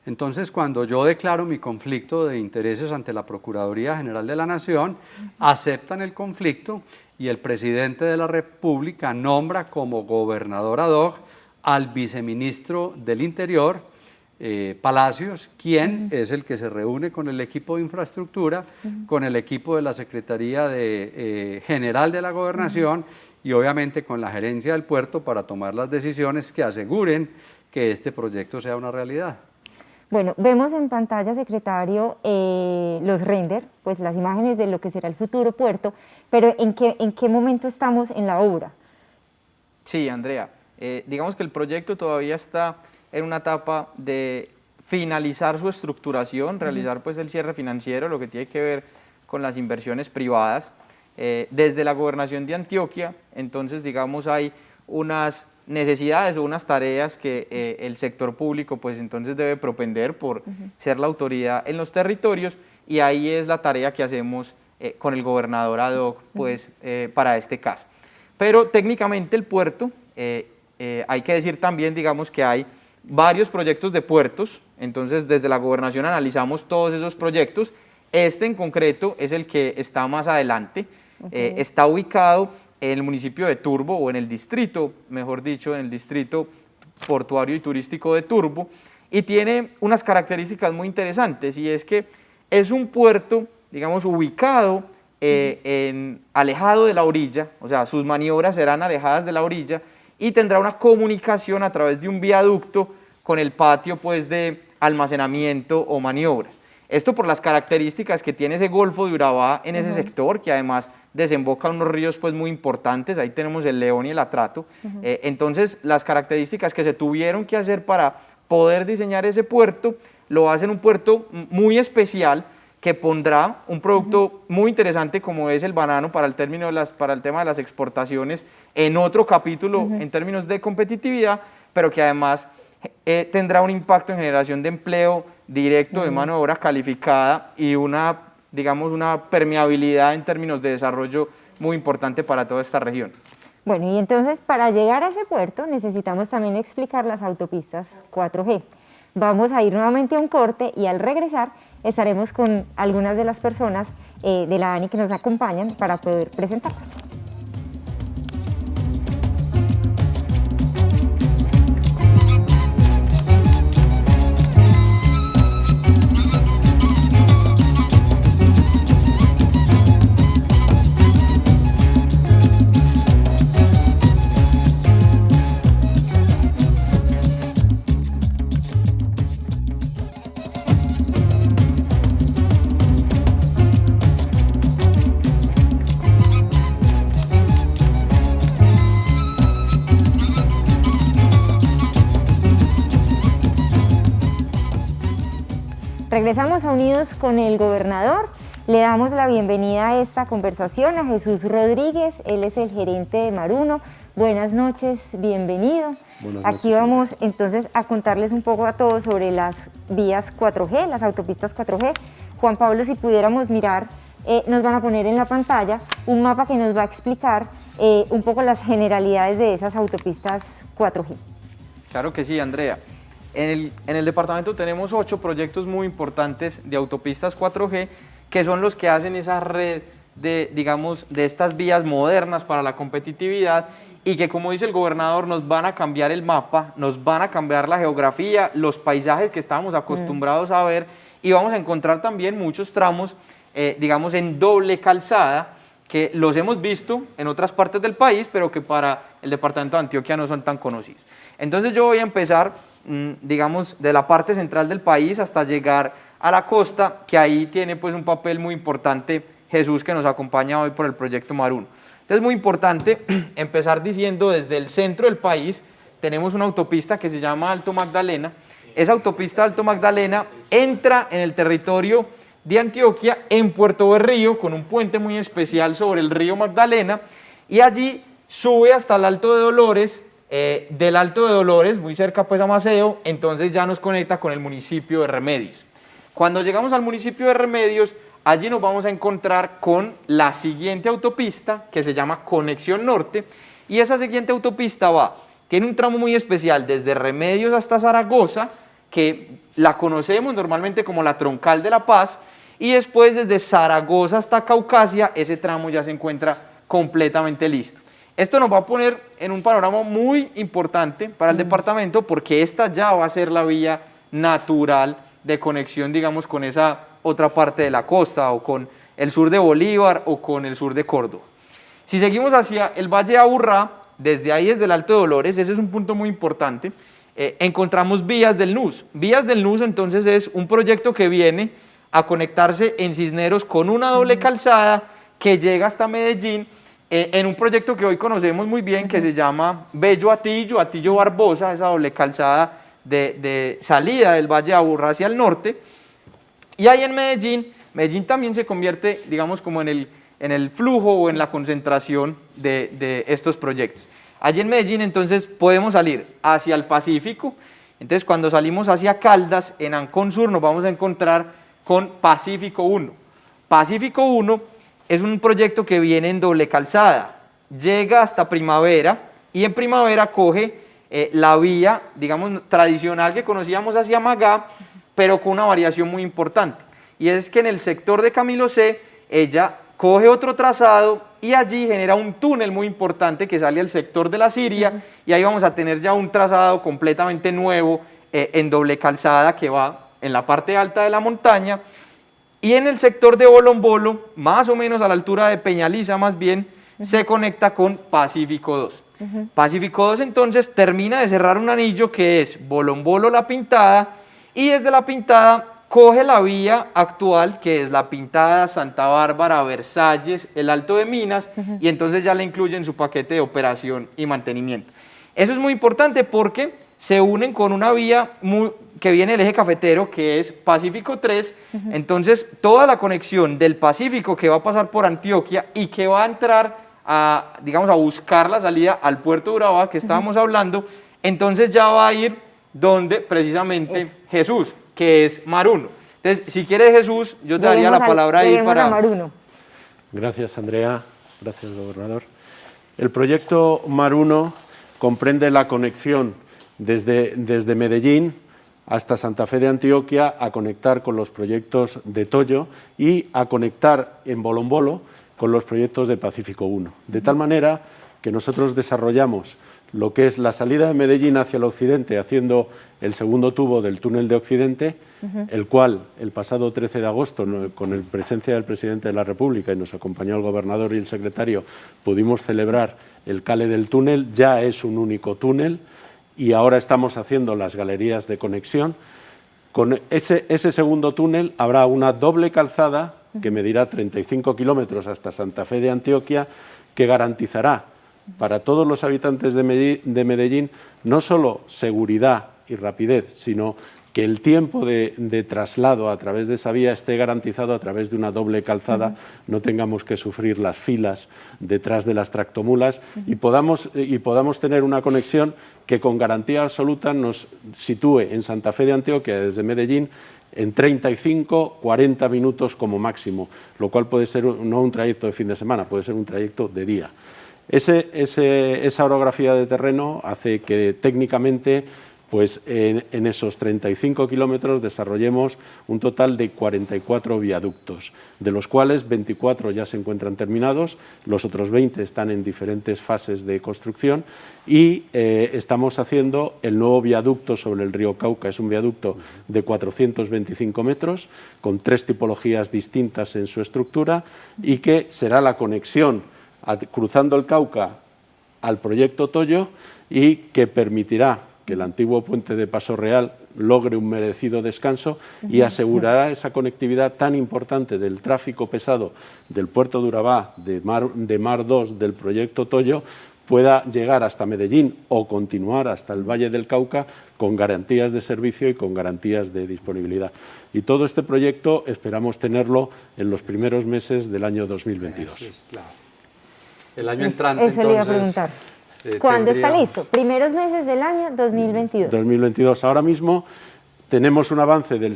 Entonces, cuando yo declaro mi conflicto de intereses ante la Procuraduría General de la Nación, aceptan el conflicto y el presidente de la República nombra como gobernador ad hoc al viceministro del Interior, Palacios, quien es el que se reúne con el equipo de infraestructura, con el equipo de la Secretaría General de la Gobernación y obviamente con la gerencia del puerto para tomar las decisiones que aseguren que este proyecto sea una realidad. Bueno, vemos en pantalla, secretario, los render, pues las imágenes de lo que será el futuro puerto, pero ¿en qué momento estamos en la obra? Sí, Andrea, digamos que el proyecto todavía está en una etapa de finalizar su estructuración, realizar pues el cierre financiero, lo que tiene que ver con las inversiones privadas. Desde la Gobernación de Antioquia, entonces digamos hay unas necesidades o unas tareas que el sector público pues entonces debe propender por ser la autoridad en los territorios y ahí es la tarea que hacemos con el gobernador ad hoc pues para este caso. Pero técnicamente el puerto, hay que decir también digamos que hay varios proyectos de puertos, entonces desde la gobernación analizamos todos esos proyectos, este en concreto es el que está más adelante, está ubicado en el municipio de Turbo o en el distrito, mejor dicho, en el distrito portuario y turístico de Turbo y tiene unas características muy interesantes y es que es un puerto, digamos, ubicado alejado de la orilla, o sea, sus maniobras serán alejadas de la orilla y tendrá una comunicación a través de un viaducto con el patio pues, de almacenamiento o maniobras. Esto por las características que tiene ese Golfo de Urabá en ese sector, que además desemboca unos ríos pues, muy importantes, ahí tenemos el León y el Atrato. Entonces, las características que se tuvieron que hacer para poder diseñar ese puerto, lo hacen un puerto muy especial, que pondrá un producto muy interesante como es el banano para el tema de las exportaciones en otro capítulo en términos de competitividad, pero que además tendrá un impacto en generación de empleo directo de mano de obra calificada y una permeabilidad en términos de desarrollo muy importante para toda esta región. Bueno, y entonces para llegar a ese puerto necesitamos también explicar las autopistas 4G. Vamos a ir nuevamente a un corte y al regresar estaremos con algunas de las personas de la ANI que nos acompañan para poder presentarlas. Regresamos a Unidos con el gobernador. Le damos la bienvenida a esta conversación a Jesús Rodríguez, él es el gerente de Maruno. Buenas noches, bienvenido. Buenas noches. Aquí vamos entonces a contarles un poco a todos sobre las vías 4G, las autopistas 4G. Juan Pablo, si pudiéramos mirar, nos van a poner en la pantalla un mapa que nos va a explicar un poco las generalidades de esas autopistas 4G. Claro que sí, Andrea. En el departamento tenemos 8 proyectos muy importantes de autopistas 4G que son los que hacen esa red de estas vías modernas para la competitividad y que, como dice el gobernador, nos van a cambiar el mapa, nos van a cambiar la geografía, los paisajes que estábamos acostumbrados a ver y vamos a encontrar también muchos tramos, en doble calzada que los hemos visto en otras partes del país, pero que para el departamento de Antioquia no son tan conocidos. Entonces yo voy a empezar, de la parte central del país hasta llegar a la costa, que ahí tiene pues un papel muy importante Jesús, que nos acompaña hoy por el proyecto Mar 1. Entonces es muy importante empezar diciendo desde el centro del país tenemos una autopista que se llama Alto Magdalena. Esa autopista Alto Magdalena entra en el territorio de Antioquia en Puerto Berrío con un puente muy especial sobre el río Magdalena y allí sube hasta el Alto de Dolores, del Alto de Dolores, muy cerca pues a Maceo, entonces ya nos conecta con el municipio de Remedios. Cuando llegamos al municipio de Remedios, allí nos vamos a encontrar con la siguiente autopista que se llama Conexión Norte y esa siguiente autopista tiene un tramo muy especial desde Remedios hasta Zaragoza, que la conocemos normalmente como la Troncal de la Paz, y después desde Zaragoza hasta Caucasia, ese tramo ya se encuentra completamente listo. Esto nos va a poner en un panorama muy importante para el departamento porque esta ya va a ser la vía natural de conexión, digamos, con esa otra parte de la costa o con el sur de Bolívar o con el sur de Córdoba. Si seguimos hacia el Valle de Aburrá, desde ahí, desde el Alto de Dolores, ese es un punto muy importante, encontramos Vías del NUS. Vías del NUS entonces es un proyecto que viene a conectarse en Cisneros con una doble calzada que llega hasta Medellín en un proyecto que hoy conocemos muy bien que se llama Bello Atillo, Atillo Barbosa, esa doble calzada de salida del Valle de Aburrá hacia el norte. Y ahí en Medellín también se convierte, digamos, como en el flujo o en la concentración de estos proyectos. Allí en Medellín entonces podemos salir hacia el Pacífico, entonces cuando salimos hacia Caldas, en Ancón Sur nos vamos a encontrar con Pacífico 1. Pacífico 1 es un proyecto que viene en doble calzada, llega hasta Primavera y en Primavera coge la vía, digamos, tradicional que conocíamos hacia Magá, pero con una variación muy importante. Y es que en el sector de Camilo C, ella coge otro trazado y allí genera un túnel muy importante que sale al sector de la Siria y ahí vamos a tener ya un trazado completamente nuevo en doble calzada que va en la parte alta de la montaña. Y en el sector de Bolombolo, más o menos a la altura de Peñaliza más bien, se conecta con Pacífico 2. Pacífico 2 entonces termina de cerrar un anillo que es Bolombolo La Pintada y desde La Pintada coge la vía actual que es La Pintada, Santa Bárbara, Versalles, el Alto de Minas y entonces ya le incluye en su paquete de operación y mantenimiento. Eso es muy importante porque se unen con una vía que viene del eje cafetero, que es Pacífico 3, entonces toda la conexión del Pacífico que va a pasar por Antioquia y que va a entrar digamos, a buscar la salida al puerto de Urabá, que estábamos hablando, entonces ya va a ir donde precisamente Jesús, que es Mar 1. Entonces, si quieres Jesús, yo te daría la palabra ahí para... Mar 1. Gracias, Andrea. Gracias, gobernador. El proyecto Mar 1 comprende la conexión desde Medellín hasta Santa Fe de Antioquia a conectar con los proyectos de Toyo y a conectar en Bolombolo con los proyectos de Pacífico 1. De tal manera que nosotros desarrollamos lo que es la salida de Medellín hacia el occidente haciendo el segundo tubo del túnel de Occidente, el cual el pasado 13 de agosto, con la presencia del presidente de la República y nos acompañó el gobernador y el secretario, pudimos celebrar el cale del túnel, ya es un único túnel y ahora estamos haciendo las galerías de conexión. Con ese segundo túnel habrá una doble calzada que medirá 35 kilómetros hasta Santa Fe de Antioquia, que garantizará para todos los habitantes de Medellín no solo seguridad y rapidez, sino que el tiempo de traslado a través de esa vía esté garantizado a través de una doble calzada, no tengamos que sufrir las filas detrás de las tractomulas y podamos tener una conexión que con garantía absoluta nos sitúe en Santa Fe de Antioquia desde Medellín en 35, 40 minutos como máximo, lo cual puede ser no un trayecto de fin de semana, puede ser un trayecto de día. Esa orografía de terreno hace que técnicamente pues en esos 35 kilómetros desarrollemos un total de 44 viaductos, de los cuales 24 ya se encuentran terminados, los otros 20 están en diferentes fases de construcción y estamos haciendo el nuevo viaducto sobre el río Cauca. Es un viaducto de 425 metros, con 3 tipologías distintas en su estructura y que será la conexión cruzando el Cauca al proyecto Toyo y que permitirá que el antiguo puente de Paso Real logre un merecido descanso y asegurará esa conectividad tan importante del tráfico pesado del puerto de Urabá, de Mar 2, del proyecto Toyo, pueda llegar hasta Medellín o continuar hasta el Valle del Cauca con garantías de servicio y con garantías de disponibilidad. Y todo este proyecto esperamos tenerlo en los primeros meses del año 2022. Eso es claro. El año entrante, eso le iba a preguntar. ¿Cuándo está listo? Primeros meses del año 2022. 2022. Ahora mismo tenemos un avance del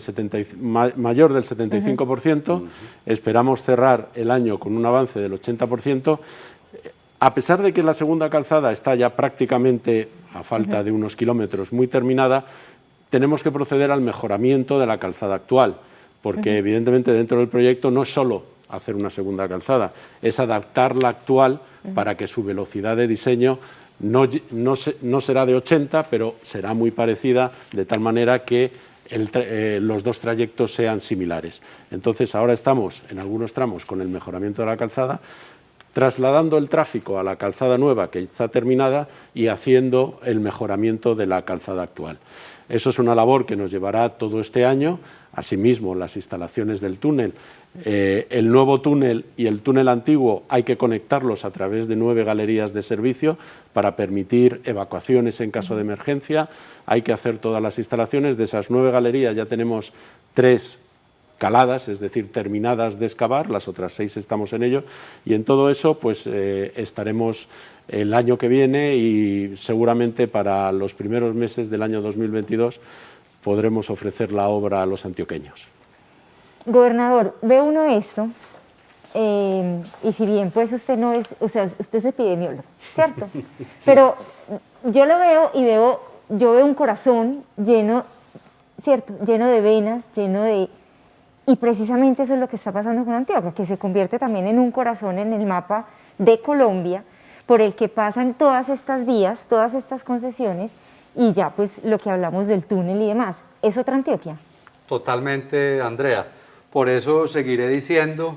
mayor del 75%, esperamos cerrar el año con un avance del 80%, a pesar de que la segunda calzada está ya prácticamente, a falta de unos kilómetros, muy terminada, tenemos que proceder al mejoramiento de la calzada actual, porque evidentemente dentro del proyecto no es solo hacer una segunda calzada, es adaptar la actual para que su velocidad de diseño no será de 80, pero será muy parecida, de tal manera que los dos trayectos sean similares. Entonces ahora estamos en algunos tramos con el mejoramiento de la calzada, trasladando el tráfico a la calzada nueva que está terminada y haciendo el mejoramiento de la calzada actual. Eso es una labor que nos llevará todo este año. Asimismo, las instalaciones del túnel, el nuevo túnel y el túnel antiguo hay que conectarlos a través de 9 galerías de servicio para permitir evacuaciones en caso de emergencia. Hay que hacer todas las instalaciones. De esas 9 galerías ya tenemos 3 caladas, es decir, terminadas de excavar, las otras 6 estamos en ello, y en todo eso pues estaremos el año que viene y seguramente para los primeros meses del año 2022 podremos ofrecer la obra a los antioqueños. Gobernador, ve uno esto, y si bien pues usted no es, o sea, usted es epidemiólogo, ¿cierto? Pero yo lo veo y yo veo un corazón lleno, ¿cierto? Lleno de venas, lleno de... Y precisamente eso es lo que está pasando con Antioquia, que se convierte también en un corazón en el mapa de Colombia, por el que pasan todas estas vías, todas estas concesiones, y ya pues lo que hablamos del túnel y demás. ¿Es otra Antioquia? Totalmente, Andrea. Por eso seguiré diciendo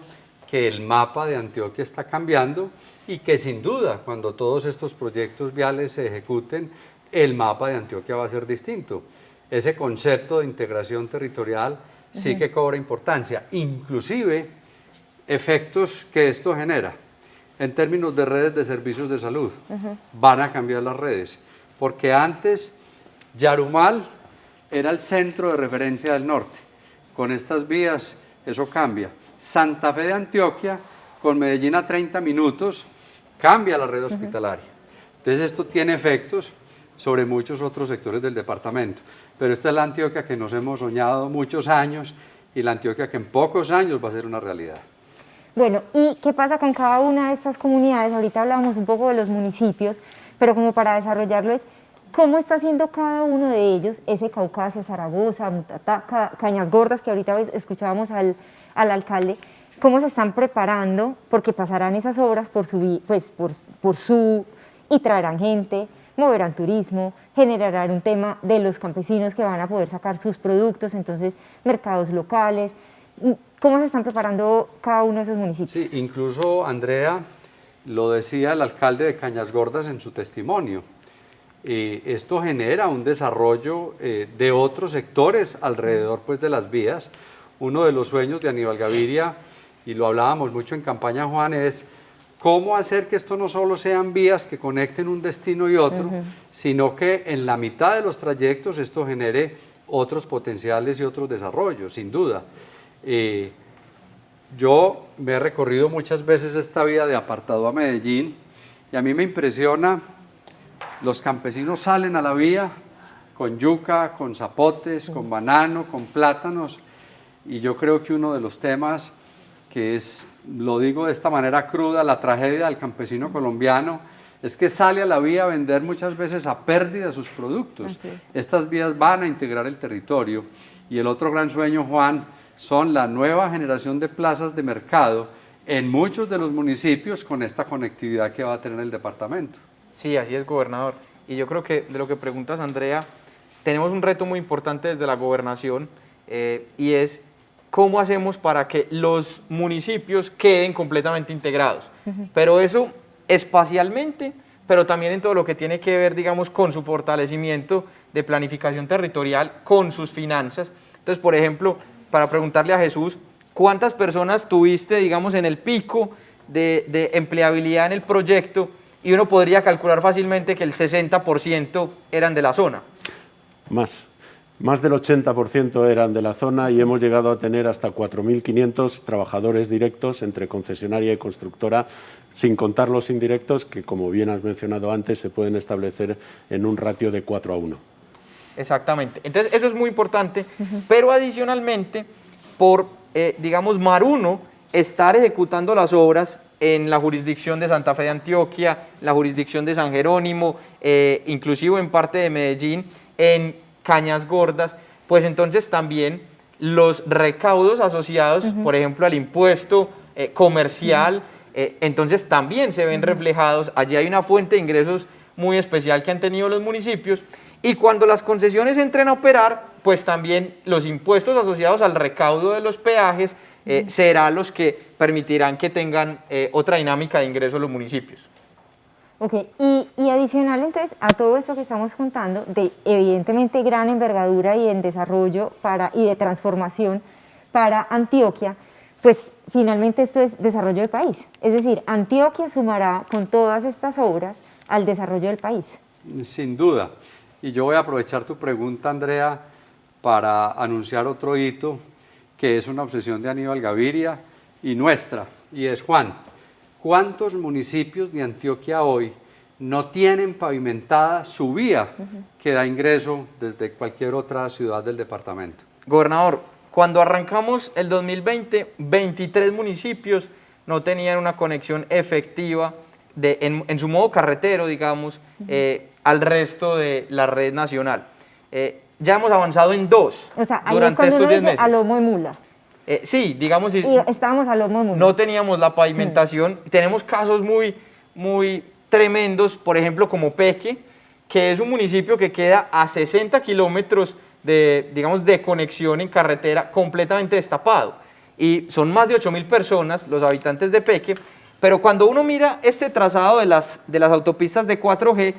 que el mapa de Antioquia está cambiando y que sin duda, cuando todos estos proyectos viales se ejecuten, el mapa de Antioquia va a ser distinto. Ese concepto de integración territorial sí que cobra importancia, inclusive efectos que esto genera en términos de redes de servicios de salud. Van a cambiar las redes, porque antes Yarumal era el centro de referencia del norte. Con estas vías eso cambia. Santa Fe de Antioquia, con Medellín a 30 minutos, cambia la red hospitalaria. Entonces esto tiene efectos sobre muchos otros sectores del departamento. Pero esta es la Antioquia que nos hemos soñado muchos años y la Antioquia que en pocos años va a ser una realidad. Bueno, ¿y qué pasa con cada una de estas comunidades? Ahorita hablábamos un poco de los municipios, pero como para desarrollarlo es, ¿cómo está haciendo cada uno de ellos, ese Caucasia, Zaragoza, Mutatá, Cañas Gordas, que ahorita escuchábamos al alcalde, cómo se están preparando? Porque pasarán esas obras por su y traerán gente, moverán turismo, generarán un tema de los campesinos que van a poder sacar sus productos, entonces mercados locales. ¿Cómo se están preparando cada uno de esos municipios? Sí, incluso Andrea lo decía el alcalde de Cañas Gordas en su testimonio. Esto genera un desarrollo de otros sectores alrededor pues, de las vías. Uno de los sueños de Aníbal Gaviria, y lo hablábamos mucho en campaña, Juan, es cómo hacer que esto no solo sean vías que conecten un destino y otro, sino que en la mitad de los trayectos esto genere otros potenciales y otros desarrollos, sin duda. Yo me he recorrido muchas veces esta vía de Apartadó a Medellín y a mí me impresiona, los campesinos salen a la vía con yuca, con zapotes, con banano, con plátanos, y yo creo que uno de los temas que es, lo digo de esta manera cruda, la tragedia del campesino colombiano, es que sale a la vía a vender muchas veces a pérdida sus productos. Estas vías van a integrar el territorio, y el otro gran sueño, Juan, son la nueva generación de plazas de mercado en muchos de los municipios con esta conectividad que va a tener el departamento. Sí, así es, gobernador. Y yo creo que de lo que preguntas, Andrea, tenemos un reto muy importante desde la gobernación, y es cómo hacemos para que los municipios queden completamente integrados. Pero eso espacialmente pero también en todo lo que tiene que ver, digamos, con su fortalecimiento de planificación territorial, con sus finanzas. Entonces, por ejemplo, para preguntarle a Jesús, ¿cuántas personas tuviste, digamos, en el pico de empleabilidad en el proyecto? Y uno podría calcular fácilmente que el 60% eran de la zona. Más del 80% eran de la zona y hemos llegado a tener hasta 4.500 trabajadores directos entre concesionaria y constructora, sin contar los indirectos que, como bien has mencionado antes, se pueden establecer en un ratio de 4:1. Exactamente. Entonces, eso es muy importante, pero adicionalmente, por, digamos, Mar 1, estar ejecutando las obras en la jurisdicción de Santa Fe de Antioquia, la jurisdicción de San Jerónimo, inclusive en parte de Medellín, en Cañas Gordas, pues entonces también los recaudos asociados, por ejemplo, al impuesto comercial, entonces también se ven reflejados. Allí hay una fuente de ingresos muy especial que han tenido los municipios, y cuando las concesiones entren a operar, pues también los impuestos asociados al recaudo de los peajes serán los que permitirán que tengan otra dinámica de ingresos los municipios. Ok, y adicional entonces a todo esto que estamos contando, de evidentemente gran envergadura y en desarrollo y de transformación para Antioquia, pues finalmente esto es desarrollo del país. Es decir, Antioquia sumará con todas estas obras al desarrollo del país. Sin duda. Y yo voy a aprovechar tu pregunta, Andrea, para anunciar otro hito que es una obsesión de Aníbal Gaviria y nuestra, y es Juan. ¿Cuántos municipios de Antioquia hoy no tienen pavimentada su vía que da ingreso desde cualquier otra ciudad del departamento? Gobernador, cuando arrancamos el 2020, 23 municipios no tenían una conexión efectiva en su modo carretero, digamos, al resto de la red nacional. Ya hemos avanzado en 2. O sea, ahí es cuando uno dice a lomo de mula. Sí, digamos. Y estábamos a lomo de mula. No teníamos la pavimentación. Tenemos casos muy tremendos, por ejemplo, como Peque, que es un municipio que queda a 60 kilómetros de conexión en carretera, completamente destapado. Y son más de 8.000 personas los habitantes de Peque, pero cuando uno mira este trazado de las autopistas de 4G,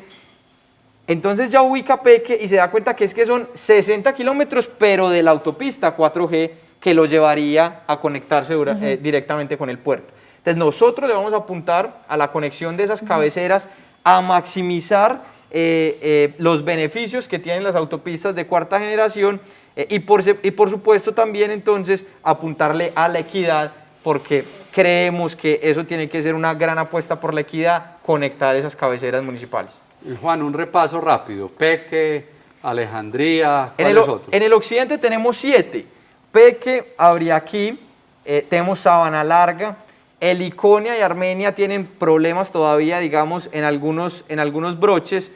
entonces ya ubica Peque y se da cuenta que son 60 kilómetros, pero de la autopista 4G que lo llevaría a conectarse directamente con el puerto. Entonces nosotros le vamos a apuntar a la conexión de esas cabeceras, a maximizar los beneficios que tienen las autopistas de cuarta generación y por supuesto también entonces apuntarle a la equidad, porque creemos que eso tiene que ser una gran apuesta por la equidad, conectar esas cabeceras municipales. Juan, un repaso rápido. Peque, Alejandría, ¿cuáles otros? En el occidente tenemos 7. Peque, Abriaquí, tenemos Sabana Larga, Heliconia y Armenia tienen problemas todavía, digamos, en algunos broches.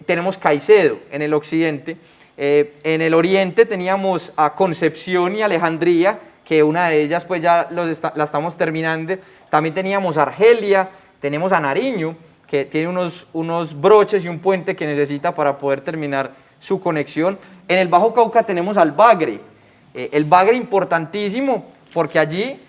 Tenemos Caicedo en el occidente. En el oriente teníamos a Concepción y Alejandría, que una de ellas pues ya la estamos terminando. También teníamos Argelia, tenemos a Nariño, que tiene unos broches y un puente que necesita para poder terminar su conexión. En el Bajo Cauca tenemos al Bagre, el Bagre importantísimo, porque allí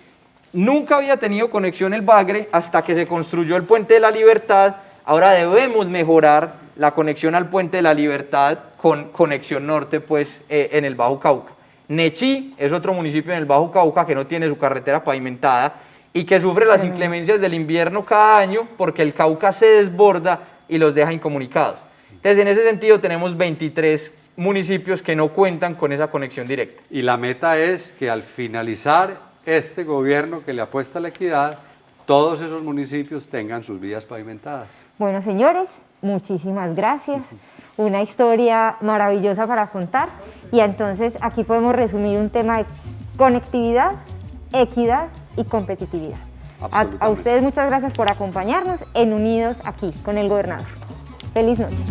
nunca había tenido conexión el Bagre hasta que se construyó el Puente de la Libertad. Ahora debemos mejorar la conexión al Puente de la Libertad con conexión norte pues, en el Bajo Cauca. Nechí es otro municipio en el Bajo Cauca que no tiene su carretera pavimentada y que sufre las inclemencias del invierno cada año porque el Cauca se desborda y los deja incomunicados. Entonces, en ese sentido, tenemos 23 municipios que no cuentan con esa conexión directa. Y la meta es que al finalizar este gobierno que le apuesta a la equidad, todos esos municipios tengan sus vías pavimentadas. Bueno, señores, muchísimas gracias. Una historia maravillosa para contar. Y entonces aquí podemos resumir un tema de conectividad, equidad y competitividad. A ustedes muchas gracias por acompañarnos en Unidos aquí con el gobernador. Feliz noche.